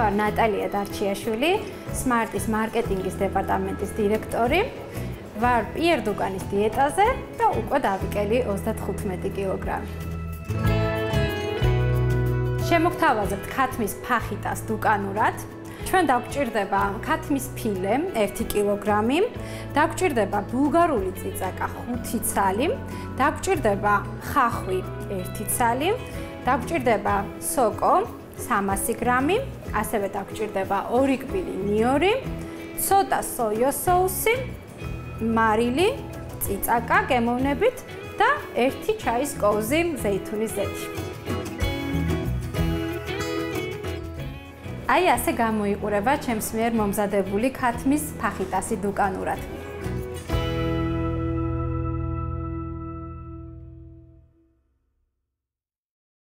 ვარ ნატალია დარჩიაშვილი, Smart-ის მარკეტინგის დეპარტამენტის დირექტორი. ვარ პიერ დუკანის დიეტაზე და უკვე დავიკელი 35 კილოგრამი. შემოგთავაზებთ ქათმის ფახიტას დუკანურად. ჩვენ დაგვჭირდება ქათმის ფილე 1 კილოგრამი, დაგვჭირდება ბულგარული წიწაკა 5 ცალი, დაგვჭირდება ხახვი 1 ცალი, დაგვჭირდება სოკო 300 გრამი, ასევე დაგვჭირდება 2 კბილი ნიორი, ცოტა სოიოს соуსი, მარილი, წიწაკა გემოვნებით და 1 ჩაის კოვზი ზეითუნის ზეთი. აი ასე გამოიყურება ჩემს მიერ მომზადებული ქათმის ფახიტასი დუკანურად.